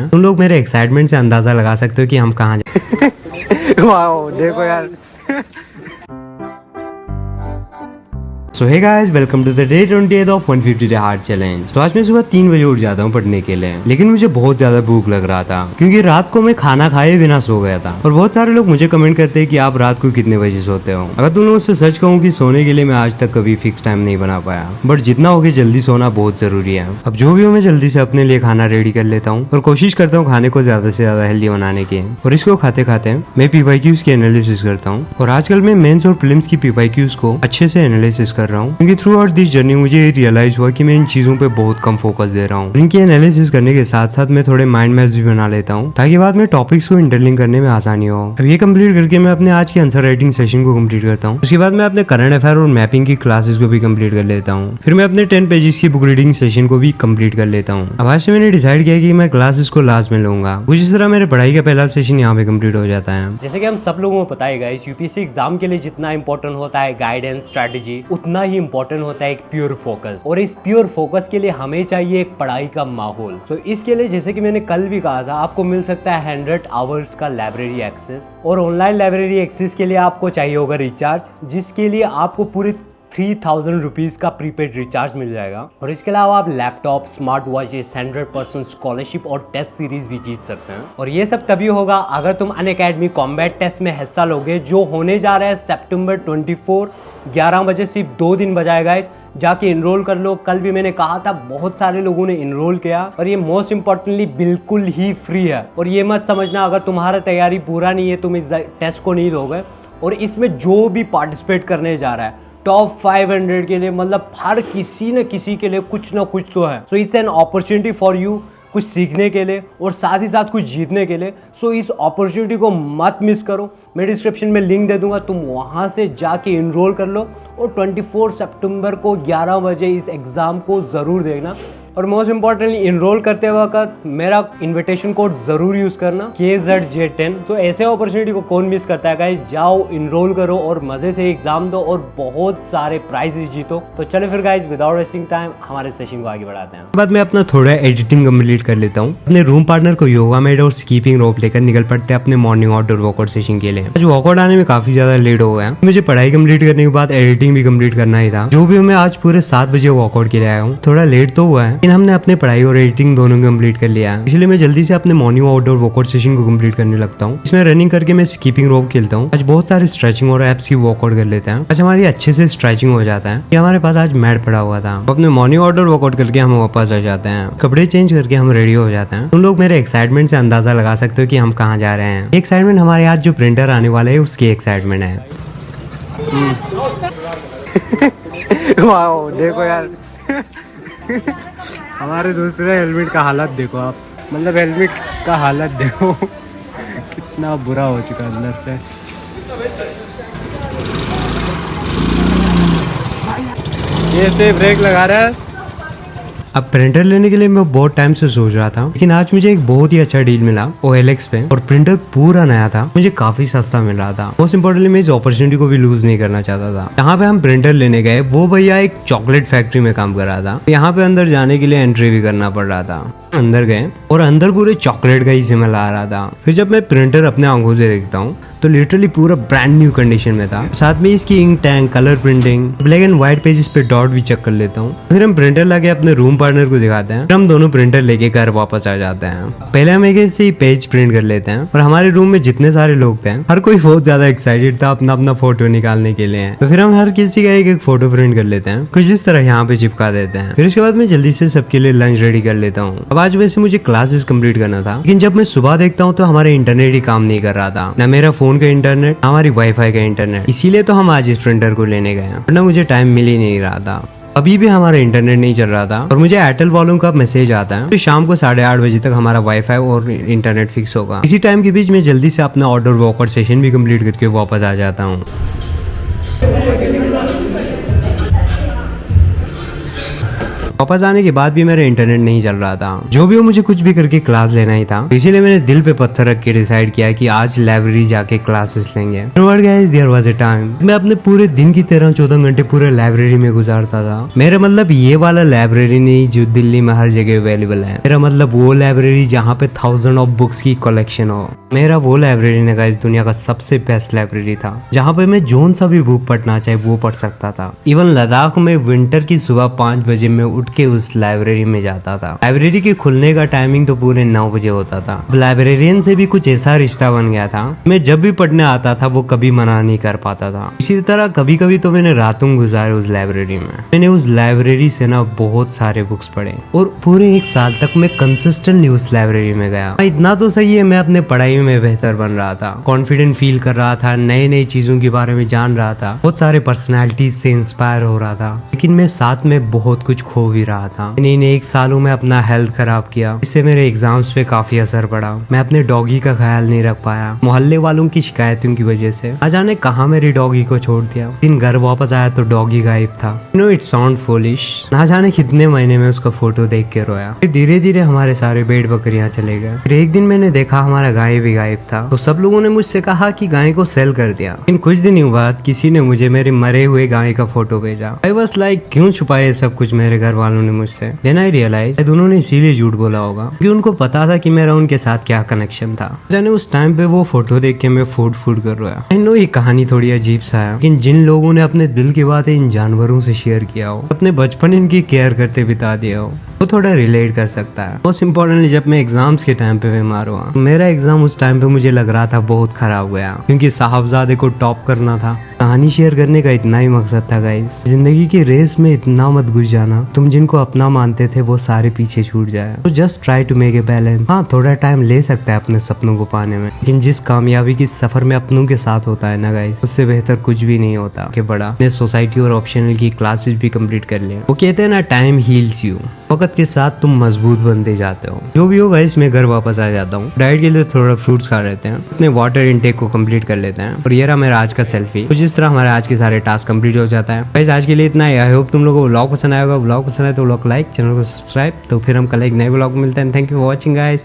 हैं। तुम लोग मेरे एक्साइटमेंट से अंदाजा लगा सकते हो कि हम कहाँ जा वाओ देखो यार। So hey guys, welcome to the day 28 of 150 day hard challenge. तो आज मैं सुबह 3 बजे उठ जाता हूँ पढ़ने के लिए, लेकिन मुझे बहुत ज्यादा भूख लग रहा था क्योंकि रात को मैं खाना खाए बिना सो गया था। और बहुत सारे लोग मुझे कमेंट करते हैं कि आप रात को कितने बजे सोते हो। अगर तुम लोगों से सच कहूँ कि सोने के लिए मैं आज तक कभी फिक्स टाइम नहीं बना पाया, बट जितना हो गया जल्दी सोना बहुत जरूरी है। अब जो भी हो, मैं जल्दी से अपने लिए खाना रेडी कर लेता हूँ और कोशिश करता हूँ खाने को ज्यादा से ज्यादा हेल्दी बनाने की। और इसको खाते खाते मैं PYQs की एनालिसिस करता हूँ। और आजकल मैं मेंस और प्रीलिम्स की PYQs को अच्छे से एनालिसिस कर रहा हूँ, क्योंकि थ्रू आउट दिस जर्नी मुझे रियलाइज हुआ कि मैं इन चीजों पे बहुत कम फोकस दे रहा हूँ। इनकी एनालिसिस करने के साथ साथ मैं थोड़े माइंड मैप्स भी बना लेता हूँ ताकि बाद में टॉपिक्स को इंटरलिंक करने में आसानी हो। अब ये कंप्लीट करके मैं अपने आज के आंसर राइटिंग सेशन को कंप्लीट करता हूँ। उसके बाद मैं अपने करंट अफेयर और मैपिंग की क्लासेस को भी कंप्लीट कर लेता हूँ। फिर मैं अपने 10 पेजेस की बुक रीडिंग सेशन को भी कंप्लीट कर लेता हूँ। अब आज से मैंने डिसाइड किया कि मैं क्लासेस को लास्ट में लूंगा। कुछ इस तरह मेरे पढ़ाई का पहला सेशन यहाँ पे कंप्लीट हो जाता है। जैसे कि हम सब लोगों को पता है गाइस, यूपीएससी एग्जाम के लिए जितना इंपॉर्टेंट होता है गाइडेंस स्ट्रेटेजी, उतना ही इंपॉर्टेंट होता है एक प्योर फोकस। और इस प्योर फोकस के लिए हमें चाहिए एक पढ़ाई का माहौल। तो इसके लिए जैसे कि मैंने कल भी कहा था, आपको मिल सकता है 100 आवर्स का लाइब्रेरी एक्सेस। और ऑनलाइन लाइब्रेरी एक्सेस के लिए आपको चाहिए होगा रिचार्ज, जिसके लिए आपको पूरे 3000 रुपीज़ का प्रीपेड रिचार्ज मिल जाएगा। और इसके अलावा आप लैपटॉप, स्मार्ट वॉचेस, 100% स्कॉलरशिप और टेस्ट सीरीज भी जीत सकते हैं। और ये सब तभी होगा अगर तुम अनअकैडमी कॉम्बैट टेस्ट में हिस्सा लोगे, जो होने जा रहा है सितंबर 24 11 बजे। सिर्फ 2 दिन बजाएगा, जाके इनरोल कर लो। कल भी मैंने कहा था, बहुत सारे लोगों ने इनरोल किया। और ये मोस्ट इम्पोर्टेंटली बिल्कुल ही फ्री है। और ये मत समझना अगर तुम्हारा तैयारी पूरा नहीं है तुम इस टेस्ट को नहीं दोगे। और इसमें जो भी पार्टिसिपेट करने जा रहा है टॉप 500 के लिए, मतलब हर किसी न किसी के लिए कुछ ना कुछ तो है। So it's an opportunity for you, कुछ सीखने के लिए और साथ ही साथ कुछ जीतने के लिए। सो इस अपॉर्चुनिटी को मत मिस करो। मैं डिस्क्रिप्शन में लिंक दे दूंगा, तुम वहाँ से जाके इनरोल कर लो। और 24 सितंबर को 11 बजे इस एग्ज़ाम को ज़रूर देखना। और मोस्ट इम्पॉर्टेंटली इनरोल करते वक्त मेरा इन्विटेशन कोड ज़रूर यूज़ करना, KZJ10। तो ऐसे अपॉर्चुनिटी को कौन मिस करता है गाइस। जाओ इनरोल करो और मज़े से एग्ज़ाम दो और बहुत सारे प्राइज जीतो। तो चलो फिर गाइस, विदाउट वेस्टिंग टाइम हमारे सेशन को आगे बढ़ाते हैं। बाद में अपना थोड़ा एडिटिंग कंप्लीट कर लेता हूँ। अपने रूम पार्टनर को योगा मैट और स्कीपिंग रोप लेकर निकल पड़ते हैं अपने मॉर्निंग आउटडोर वर्कआउट सेशन के लिए। आज वर्कआउट आने में काफी ज्यादा लेट हो गया। मुझे पढ़ाई कंप्लीट करने के बाद एडिटिंग भी कंप्लीट करना ही था। जो भी मैं आज पूरे 7 बजे वर्कआउट के लिए आया हूँ। थोड़ा लेट तो हुआ है, लेकिन हमने अपने पढ़ाई और एडिटिंग दोनों कंप्लीट कर लिया है। इसलिए मैं जल्दी से अपने मॉर्निंग आउटडोर वर्कआउट सेशन को कंप्लीट करने लगता हूँ। इसमें रनिंग करके मैं स्कीपिंग रोप खेलता हूँ। आज बहुत सारे स्ट्रेचिंग और एप्स की वर्कआउट कर लेते हैं। आज हमारी अच्छे से स्ट्रेचिंग हो जाता है। हमारे पास आज मैट पड़ा हुआ था। अपने मॉर्निंग आउटडोर वर्कआउट करके हम वापस आ जाते हैं, कपड़े चेंज करके हम रेडी हो जाते हैं। तुम लोग मेरे एक्साइटमेंट से अंदाजा लगा सकते हो कि हम कहाँ जा रहे हैं। एक्साइटमेंट हमारे आज जो प्रिंटर आने वाला है उसकी एक्साइटमेंट है। वाओ देखो यार। हमारे दूसरे हेलमेट का हालत देखो आप, मतलब हेलमेट का हालत देखो कितना बुरा हो चुका है अंदर से। ये से ब्रेक लगा रहा है। अब प्रिंटर लेने के लिए मैं बहुत टाइम से सोच रहा था, लेकिन आज मुझे एक बहुत ही अच्छा डील मिला OLX पे। और प्रिंटर पूरा नया था, मुझे काफी सस्ता मिल रहा था। मोस्ट इम्पोर्टेंटली मैं इस अपॉर्चुनिटी को भी लूज नहीं करना चाहता था। यहाँ पे हम प्रिंटर लेने गए, वो भैया एक चॉकलेट फैक्ट्री में काम कर रहा था। यहाँ पे अंदर जाने के लिए एंट्री भी करना पड़ रहा था। अंदर गए और अंदर पूरे चॉकलेट का ही स्मेल आ रहा था। फिर जब मैं प्रिंटर अपने आंखों से देखता हूँ तो लिटरली पूरा ब्रांड न्यू कंडीशन में था। साथ में इसकी ink tank, colour printing, black and white pages पे डॉट भी चेक कर लेता हूँ। फिर हम प्रिंटर लाके अपने रूम पार्टनर को दिखाते हैं। फिर हम दोनों प्रिंटर लेके घर वापस आ जाते हैं। पहले हम एक से ही पेज प्रिंट कर लेते हैं। और हमारे रूम में जितने सारे लोग थे, हर कोई बहुत ज्यादा एक्साइटेड था अपना अपना फोटो निकालने के लिए। तो फिर हम हर किसी का एक फोटो प्रिंट कर लेते हैं, कुछ इस तरह यहाँ पे चिपका देते हैं। फिर उसके बाद मैं जल्दी से सबके लिए लंच रेडी कर लेता हूँ। अब आज वैसे मुझे क्लासेस कंप्लीट करना था, लेकिन जब मैं सुबह देखता हूँ तो हमारे इंटरनेट ही काम नहीं कर रहा था, ना मेरा फोन का इंटरनेट, हमारी वाईफाई का इंटरनेट। इसीलिए तो हम आज इस प्रिंटर को लेने गए, वरना मुझे टाइम मिल ही नहीं रहा था। अभी भी हमारा इंटरनेट नहीं चल रहा था और मुझे एयरटेल वालों का मैसेज आता है तो शाम को 8:30 बजे तक हमारा वाईफाई और इंटरनेट फिक्स होगा। इसी टाइम के बीच में जल्दी से अपना आउटडोर वर्कआउट सेशन भी कंप्लीट करके वापस आ जाता हूँ। वापस आने के बाद भी मेरा इंटरनेट नहीं चल रहा था। जो भी हो मुझे कुछ भी करके क्लास लेना ही था, इसीलिए मैंने दिल पे पत्थर रख के डिसाइड किया कि आज लाइब्रेरी जाके क्लासेस लेंगे। देयर वाज अ टाइम मैं अपने पूरे दिन की तरह 14 घंटे पूरे लाइब्रेरी में गुजारता था। मेरा मतलब ये वाला लाइब्रेरी नहीं जो दिल्ली में हर जगह अवेलेबल है। मेरा मतलब वो लाइब्रेरी जहाँ पे 1000 ऑफ बुक्स की कलेक्शन हो। मेरा वो लाइब्रेरी ने गाइस दुनिया का सबसे बेस्ट लाइब्रेरी था, जहाँ पे मैं जोन सा भी बुक पढ़ना चाहे वो पढ़ सकता था। इवन लद्दाख में विंटर की सुबह 5 बजे में उठ के उस लाइब्रेरी में जाता था। लाइब्रेरी के खुलने का टाइमिंग तो पूरे 9 बजे होता था। लाइब्रेरियन से भी कुछ ऐसा रिश्ता बन गया था, मैं जब भी पढ़ने आता था वो कभी मना नहीं कर पाता था। इसी तरह कभी कभी तो मैंने रातों गुजारे उस लाइब्रेरी में। मैंने उस लाइब्रेरी से ना बहुत सारे बुक्स पढ़े और पूरे 1 साल तक मैं कंसिस्टेंटली उस लाइब्रेरी में गया। इतना तो सही है, मैं अपने पढ़ाई में बेहतर बन रहा था, कॉन्फिडेंट फील कर रहा था, नए नई चीजों के बारे में जान रहा था, बहुत सारे पर्सनालिटीज से इंस्पायर हो रहा था। लेकिन मैं साथ में बहुत कुछ खो भी रहा था। इन 1 सालों में अपना हेल्थ खराब किया, इससे मेरे एग्जाम्स पे काफी असर पड़ा। मैं अपने डॉगी का ख्याल नहीं रख पाया, मोहल्ले वालों की शिकायतों की वजह से। ना जाने कहाँ मेरी डॉगी को छोड़ दिया। दिन घर वापस आया तो डॉगी गायब था। You know it sound foolish, ना जाने कितने महीने में उसका फोटो देख के रोया। फिर धीरे धीरे हमारे सारे भेड़ बकरियां चले गए। फिर एक दिन मैंने देखा हमारा गाय भी गायब था, तो सब लोगों ने मुझसे कहा कि गाय को सेल कर दिया। लेकिन कुछ दिन बाद किसी ने मुझे मेरे मरे हुए गाय का फोटो भेजा। आई वाज लाइक क्यों छुपाए सब कुछ मेरे घर वालों ने मुझसे। देन आई रियलाइज उन्होंने इसीलिए झूठ बोला होगा क्योंकि उनको पता था कि मेरा उनके साथ क्या कनेक्शन था। जाने उस टाइम पे वो फोटो देख के मैं फूड कर रोया। आई नो ये कहानी थोड़ी अजीब सा है, लेकिन जिन लोगों ने अपने दिल की बातें इन जानवरों से शेयर किया हो, अपने बचपन इनकी केयर करते बिता दिया हो, वो थोड़ा रिलेट कर सकता है। मोस्ट इम्पोर्टेंटली जब मैं एग्जाम्स के टाइम पे बीमार हुआ, मेरा एग्जाम उस टाइम पे मुझे लग रहा था बहुत खराब गया क्योंकि साहबजादे को टॉप करना था। कहानी शेयर करने का इतना ही मकसद था गाइस। जिंदगी की रेस में इतना मत घुस जाना तुम जिनको अपना मानते थे वो सारे पीछे छूट जाए। तो just try to make a balance. हाँ थोड़ा टाइम ले सकता है अपने सपनों को पाने में, लेकिन जिस कामयाबी की सफर में अपनों के साथ होता है ना गाइस, उससे बेहतर कुछ भी नहीं होता कि बड़ा। मैं सोसाइटी और ऑप्शनल की क्लासेस भी कंप्लीट कर लिया। वो कहते हैं ना टाइम हील्स यू, वक्त के साथ तुम मजबूत बनते जाते हो। जो भी हो गाइस मैं घर वापस आ जाता हूँ। डाइट के लिए थोड़ा फ्रूट्स खा लेते हैं, अपने वाटर इनटेक को कंप्लीट कर लेते हैं और ये रहा मेरा आज का सेल्फी। तो जिस तरह हमारे आज के सारे टास्क कंप्लीट हो जाता है। गाइस आज के लिए इतना ही। आई होप तुम लोगों को व्लॉग पसंद आएगा। व्लॉग पसंद आए तो व्लॉग लाइक, चैनल को सब्सक्राइब। तो फिर हम कल एक नए व्लॉग मिलते हैं। Thank you for watching guys.